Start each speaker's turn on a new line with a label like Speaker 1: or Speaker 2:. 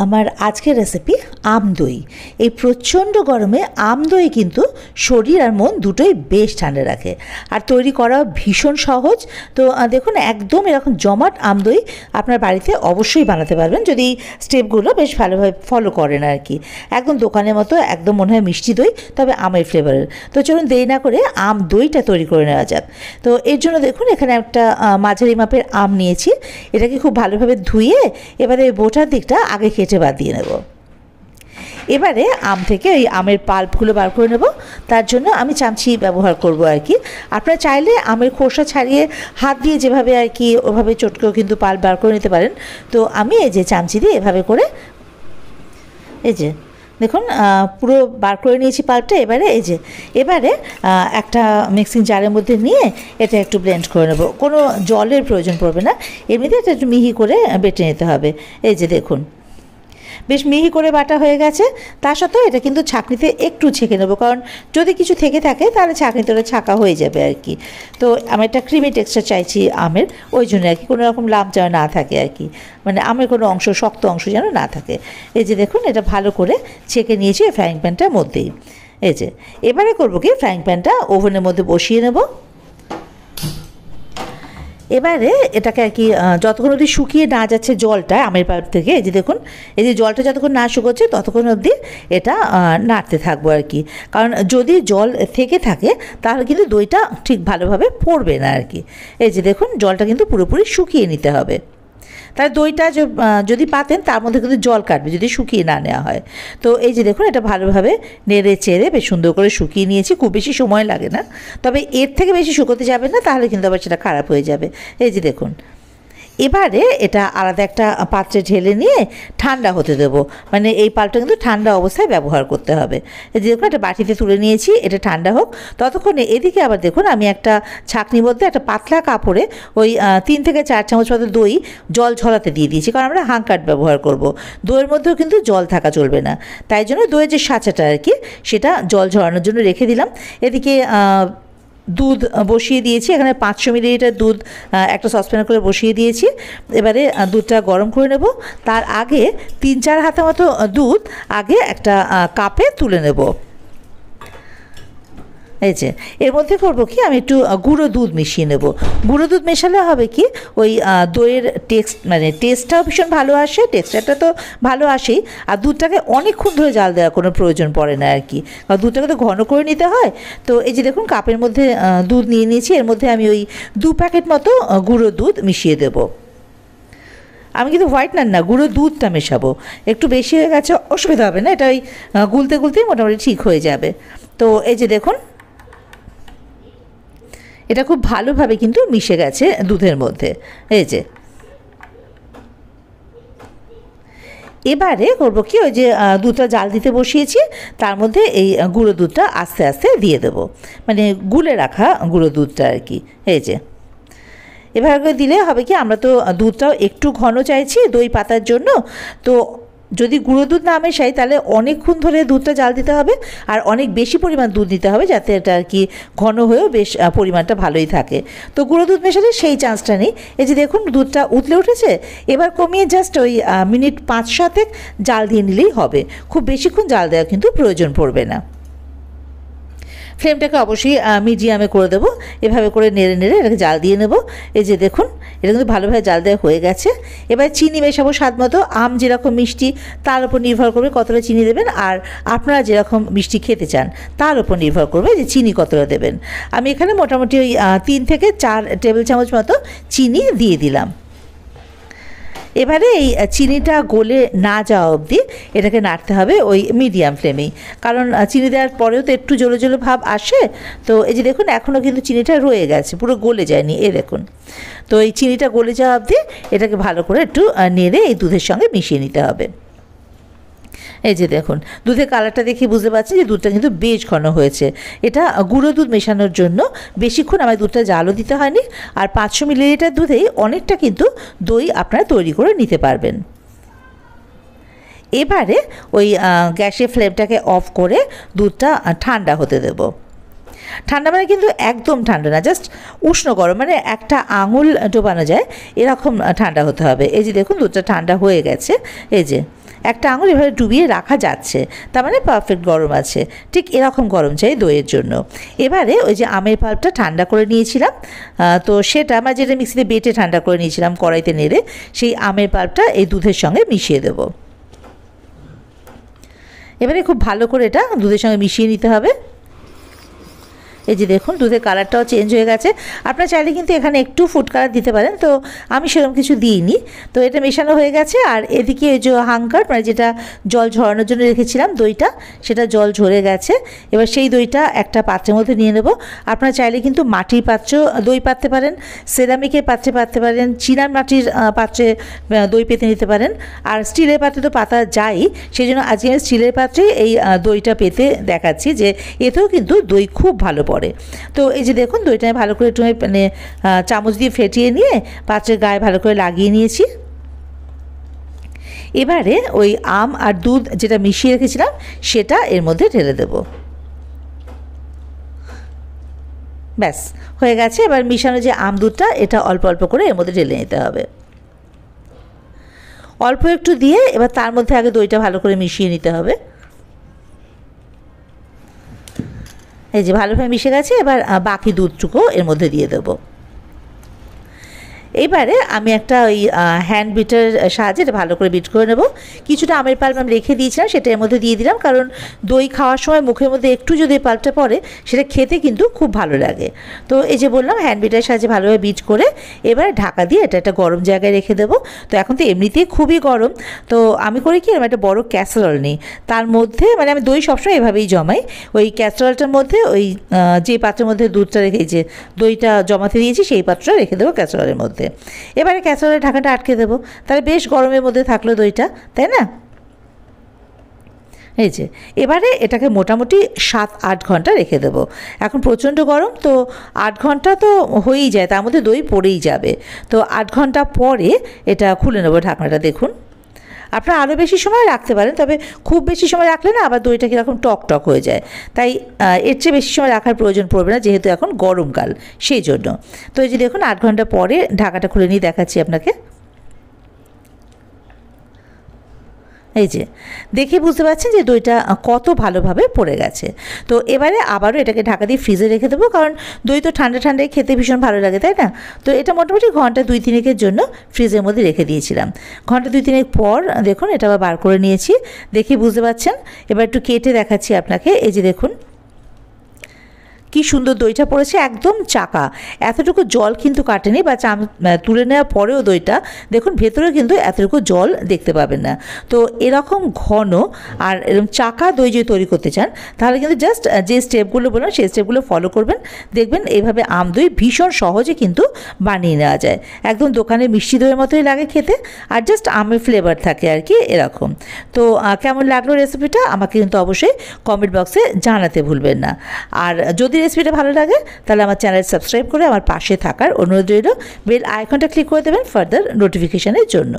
Speaker 1: আমার আজকের রেসিপি আম দই। এই প্রচণ্ড গরমে আম দই কিন্তু শরীর আর মন দুটোই বেশ ঠান্ডা রাখে, আর তৈরি করা ভীষণ সহজ। তো দেখুন, একদম এরকম জমাট আম দই আপনার বাড়িতে অবশ্যই বানাতে পারবেন যদি স্টেপগুলো বেশ ভালোভাবে ফলো করেন আর কি। একদম দোকানের মতো, একদম মনে হয় মিষ্টি দই, তবে আমের ফ্লেভারের। তো চলুন দেরি না করে আম দইটা তৈরি করে নেওয়া যাক। তো এর জন্য দেখুন, এখানে একটা মাঝারি মাপের আম নিয়েছি। এটাকে খুব ভালোভাবে ধুয়ে এবারে বোটার দিকটা আগে কেটে বাদ দিয়ে নেব। এবারে আম থেকে এই আমের পাল্পগুলো বার করে নেব। তার জন্য আমি চামচি ব্যবহার করব আর কি। আপনারা চাইলে আমের খোসা ছাড়িয়ে হাত দিয়ে যেভাবে আর কি ওভাবে চটকেও কিন্তু পাল্প বার করে নিতে পারেন। তো আমি এই যে চামচি দিয়ে এভাবে করে এই যে দেখুন পুরো বার করে নিয়েছি পাল্পটা। এবারে একটা মিক্সিং জারের মধ্যে নিয়ে এটা একটু ব্লেন্ড করে নেব। কোনো জলের প্রয়োজন পড়বে না, এমনিতে এটা একটু মিহি করে বেটে নিতে হবে। এই যে দেখুন, বেশ মিহি করে বাটা হয়ে গেছে। তা সত্ত্বেও এটা কিন্তু ছাঁকনিতে একটু ছেঁকে নেবো, কারণ যদি কিছু থেকে থাকে তাহলে ছাঁকনিতে ওটা ছাঁকা হয়ে যাবে আর কি। তো আমি একটা ক্রিমি টেক্সচার চাইছি আমের, ওই জন্য আর কি। কোনো রকম লাম্প যেন না থাকে আর কি, মানে আমের কোনো অংশ, শক্ত অংশ যেন না থাকে। এই যে দেখুন, এটা ভালো করে ছেঁকে নিয়েছি ফ্রাইং প্যানটার মধ্যেই। এই যে এবারে করবো কি, ফ্রাইং প্যানটা ওভেনের মধ্যে বসিয়ে নেব। এবারে এটাকে আর কি যতক্ষণ অবধি শুকিয়ে না যাচ্ছে জলটা আমের পাল্প থেকে, এই যে দেখুন, এই যে জলটা যতক্ষণ না শুকোচ্ছে ততক্ষণ অবধি এটা নাড়তে থাকবো আর কি। কারণ যদি জল থেকে থাকে তাহলে কিন্তু দইটা ঠিক ভালোভাবে পড়বে না আর কি। এই যে দেখুন, জলটা কিন্তু পুরোপুরি শুকিয়ে নিতে হবে। তাই দইটা যদি পাতেন তার মধ্যে কিন্তু জল কাটবে যদি শুকিয়ে না নেওয়া হয়। তো এই যে দেখুন, এটা ভালোভাবে নেড়ে চেড়ে বেশ সুন্দর করে শুকিয়ে নিয়েছি। খুব বেশি সময় লাগে না, তবে এর থেকে বেশি শুকোতে যাবে না, তাহলে কিন্তু আবার সেটা খারাপ হয়ে যাবে। এই যে দেখুন, এবারে এটা আলাদা একটা পাত্রে ঢেলে নিয়ে ঠান্ডা হতে দেবো। মানে এই পাল্পটা কিন্তু ঠান্ডা অবস্থায় ব্যবহার করতে হবে। এই যে দেখুন, একটা বাটিতে তুলে নিয়েছি, এটা ঠান্ডা হোক। ততক্ষণে এদিকে আবার দেখুন, আমি একটা ছাঁকনির মধ্যে একটা পাতলা কাপড়ে ওই 3 থেকে 4 চামচ মতো দই জল ঝরাতে দিয়ে দিয়েছি, কারণ আমরা হাঁকাট ব্যবহার করব। দইয়ের মধ্যেও কিন্তু জল থাকা চলবে না, তাই জন্য দইয়ের যে সাঁচাটা আর কি সেটা জল ঝরানোর জন্য রেখে দিলাম। এদিকে দুধ বসিয়ে দিয়েছি, এখানে 500 মিলিলিটার দুধ একটা সসপ্যানে করে বসিয়ে দিয়েছি। এবারে দুধটা গরম করে নেব। তার আগে 3-4 হাতা মতো দুধ আগে একটা কাপে তুলে নেব। এই যে এর মধ্যে করবো কি, আমি একটু গুঁড়ো দুধ মিশিয়ে নেব। গুঁড়ো দুধ মেশালে হবে কি, ওই দইয়ের টেস্টটাও ভীষণ ভালো আসে, টেক্সচারটা তো ভালো আসেই। আর দুধটাকে অনেকক্ষণ ধরে জাল দেওয়ার কোনো প্রয়োজন পড়ে না আর কি, কারণ দুধটাকে তো ঘন করে নিতে হয়। তো এই যে দেখুন, কাপের মধ্যে দুধ নিয়ে নিয়েছি। এর মধ্যে আমি ওই 2 প্যাকেট মতো গুঁড়ো দুধ মিশিয়ে দেবো। আমি কিন্তু হোয়াইটনার না, গুঁড়ো দুধটা মেশাবো। একটু বেশি হয়ে গেছে অসুবিধা হবে না, এটা ওই গুলতে গুলতেই মোটামুটি ঠিক হয়ে যাবে। তো এই যে দেখুন, এটা খুব ভালোভাবে কিন্তু মিশে গেছে দুধের মধ্যে। এই যে এবারে করবো কি, ওই যে দুধটা জাল দিতে বসিয়েছি তার মধ্যে এই গুঁড়ো দুধটা আস্তে আস্তে দিয়ে দেবো, মানে গুলে রাখা গুঁড়ো দুধটা আর কি। এই যে এভাবে করে দিলে হবে কি, আমরা তো দুধটাও একটু ঘন চাইছি দই পাতার জন্য। তো যদি গুঁড়ো দুধ না মেশাই তাহলে অনেকক্ষণ ধরে দুধটা জাল দিতে হবে, আর অনেক বেশি পরিমাণ দুধ দিতে হবে, যাতে এটা আর কি ঘন হয়েও বেশ পরিমাণটা ভালোই থাকে। তো গুঁড়ো দুধ মেশালে সেই চান্সটা নেই। এই যে দেখুন, দুধটা উতলে উঠেছে। এবার কমিয়ে জাস্ট ওই মিনিট 5-7 জাল দিয়ে নিলেই হবে। খুব বেশিক্ষণ জাল দেওয়া কিন্তু প্রয়োজন পড়বে না। ফ্লেমটাকে অবশ্যই মিডিয়ামে করে দেবো। এভাবে করে নেড়ে নেড়ে এটাকে জাল দিয়ে নেব। এই যে দেখুন, এটা কিন্তু ভালোভাবে জাল দেওয়া হয়ে গেছে। এবার চিনি মেশাবো স্বাদ মতো। আম যেরকম মিষ্টি তার উপর নির্ভর করবে কতটা চিনি দেবেন, আর আপনারা যেরকম মিষ্টি খেতে চান তার উপর নির্ভর করবে যে চিনি কতটা দেবেন। আমি এখানে মোটামুটি ওই 3 থেকে 4 টেবিল চামচ মতো চিনি দিয়ে দিলাম। এবারে এই চিনিটা গলে না যাওয়া অবধি এটাকে নাড়তে হবে ওই মিডিয়াম ফ্লেমেই, কারণ চিনি দেওয়ার পরেও তো একটু জ্বলো জ্বলো ভাব আসে। তো এই যে দেখুন, এখনও কিন্তু চিনিটা রয়ে গেছে, পুরো গলে যায়নি। এই দেখুন, তো এই চিনিটা গলে যাওয়া অবধি এটাকে ভালো করে একটু নেড়ে এই দুধের সঙ্গে মিশিয়ে নিতে হবে। এই যে দেখুন, দুধের কালারটা দেখে বুঝতে পারছি যে দুধটা কিন্তু বেশ ঘন হয়েছে। এটা গুঁড়ো দুধ মেশানোর জন্য বেশিক্ষণ আমার দুধটা জালও দিতে হয়নি, আর 500 মিলিলিটার দুধেই অনেকটা কিন্তু দই আপনারা তৈরি করে নিতে পারবেন। এবারে ওই গ্যাসের ফ্লেমটাকে অফ করে দুধটা ঠান্ডা হতে দেব। ঠান্ডা মানে কিন্তু একদম ঠান্ডা না, জাস্ট উষ্ণ গরম, মানে একটা আঙুল ডোবানো যায় এরকম ঠান্ডা হতে হবে। এই যে দেখুন, দুধটা ঠান্ডা হয়ে গেছে। এই যে একটা আঙুল এভাবে ডুবিয়ে রাখা যাচ্ছে, তার মানে পারফেক্ট গরম আছে। ঠিক এরকম গরম চাই দইয়ের জন্য। এবারে ওই যে আমের পাল্পটা ঠান্ডা করে নিয়েছিলাম, তো সেটা আমরা যেটা মিক্সিতে বেটে ঠান্ডা করে নিয়েছিলাম কড়াইতে নেড়ে, সেই আমের পাল্পটা এই দুধের সঙ্গে মিশিয়ে দেবো। এবারে খুব ভালো করে এটা দুধের সঙ্গে মিশিয়ে নিতে হবে। এই যে দেখুন দুধের কালারটাও চেঞ্জ হয়ে গেছে। আপনারা চাইলে কিন্তু এখানে একটু ফুড কালার দিতে পারেন, তো আমি সেরকম কিছু দিইনি। তো এটা মেশানো হয়ে গেছে। আর এদিকে এই যে হাঙ্কার মানে যেটা জল ঝরানোর জন্য রেখেছিলাম দইটা, সেটা জল ঝরে গেছে। এবার সেই দইটা একটা পাত্রের মধ্যে নিয়ে নেব। আপনারা চাইলে কিন্তু মাটির পাত্র দই পাততে পারেন, সেরামিকের পাত্রে পাততে পারেন, চীনার মাটির পাত্রে দই পেতে নিতে পারেন। আর স্টিলের পাত্রে তো পাতা যাই, সেই জন্য আজকে আমি স্টিলের পাত্রে এই দইটা পেতে দেখাচ্ছি, যে এতেও কিন্তু দই খুব ভালো পড়ে। তো এই যে দেখুন দইটা ভালো করে একটু মানে চামচ দিয়ে ফেটিয়ে নিয়ে পাত্রের গায়ে ভালো করে লাগিয়ে নিয়েছি। এবারে ওই আম আর দুধ যেটা মিশিয়ে রেখেছিলাম সেটা এর মধ্যে ঢেলে দেব। ব্যাস হয়ে গেছে। এবার মিশানো যে আম দুধটা এটা অল্প অল্প করে এর মধ্যে ঢেলে নিতে হবে। অল্প একটু দিয়ে এবার তার মধ্যে আগে দইটা ভালো করে মিশিয়ে নিতে হবে। এই যে ভালোভাবে মিশে গেছে। এবার বাকি দুধটুকু এর মধ্যে দিয়ে দেবো। এবারে আমি একটা ওই হ্যান্ড বিটার সাহায্যে এটা ভালো করে বিট করে নেব। কিছুটা আমের পাল্প আমি রেখে দিয়েছিলাম, সেটা এর মধ্যে দিয়ে দিলাম, কারণ দই খাওয়ার সময় মুখের মধ্যে একটু যদি পাল্পটা পড়ে সেটা খেতে কিন্তু খুব ভালো লাগে। তো এই যে বললাম হ্যান্ড বিটার সাহায্যে ভালোভাবে বিট করে এবার ঢাকা দিয়ে এটা একটা গরম জায়গায় রেখে দেবো। তো এখন তো এমনিতেই খুবই গরম, তো আমি করি কি, আমি একটা বড় ক্যাসারোল নিই, তার মধ্যে মানে আমি দই সবসময় এভাবেই জমাই। ওই ক্যাসারোলটার মধ্যে ওই যে পাত্রের মধ্যে দুধটা রেখে যে দইটা জমাতে দিয়েছি সেই পাত্রটা রেখে দেবো ক্যাসারোলের মধ্যে। এবারে ক্যাসারোলের ঢাকাটা আটকে দেবো, তাহলে বেশ গরমের মধ্যে থাকলো দইটা, তাই না? এই যে এবারে এটাকে মোটামুটি 7-8 ঘন্টা রেখে দেবো। এখন প্রচণ্ড গরম, তো 8 ঘন্টা তো হয়েই যায়, তার মধ্যে দই পড়েই যাবে। তো 8 ঘন্টা পরে এটা খুলে নেবো ঢাকনাটা। দেখুন আপনারা আরও বেশি সময় রাখতে পারেন, তবে খুব বেশি সময় রাখলে না আবার দইটা কীরকম টক টক হয়ে যায়, তাই এর চেয়ে বেশি সময় রাখার প্রয়োজন পড়বে না, যেহেতু এখন গরমকাল সেই জন্য। তো এই যে দেখুন 8 ঘন্টা পরে ঢাকাটা খুলে নিয়ে দেখাচ্ছি আপনাকে। এই যে দেখে বুঝতে পারছেন যে দইটা কত ভালোভাবে পড়ে গেছে। তো এবারে আবারও এটাকে ঢাকা দিয়ে ফ্রিজে রেখে দেবো, কারণ দই তো ঠান্ডা ঠান্ডায় খেতে ভীষণ ভালো লাগে, তাই না? তো এটা মোটামুটি ঘন্টা 2-3 জন্য ফ্রিজের মধ্যে রেখে দিয়েছিলাম। ঘন্টা 2-3 পর দেখুন এটা আবার বার করে নিয়েছি, দেখে বুঝতে পারছেন। এবার একটু কেটে দেখাচ্ছি আপনাকে। এই যে দেখুন কি সুন্দর দইটা পড়েছে, একদম চাকা, এতটুকু জল কিন্তু কাটেনি, বা তুলে নেওয়ার পরেও দইটা দেখুন ভেতরে কিন্তু এতটুকু জল দেখতে পাবেন না। তো এরকম ঘন আর এরকম চাকা দই যদি তৈরি করতে চান, তাহলে কিন্তু জাস্ট যে স্টেপগুলো বললাম সেই স্টেপগুলো ফলো করবেন, দেখবেন এইভাবে আম দই ভীষণ সহজে কিন্তু বানিয়ে নেওয়া যায়। একদম দোকানে মিষ্টি দইয়ের মতোই লাগে খেতে, আর জাস্ট আমের ফ্লেভার থাকে আর কি এরকম। তো কেমন লাগলো রেসিপিটা আমাকে কিন্তু অবশ্যই কমেন্ট বক্সে জানাতে ভুলবেন না। আর যদি রেসিপিটা ভালো লাগে তাহলে আমার চ্যানেল সাবস্ক্রাইব করে আমার পাশে থাকার অনুরোধ রইল। বেল আইকনটা ক্লিক করে দেবেন ফার্দার নোটিফিকেশনের জন্য।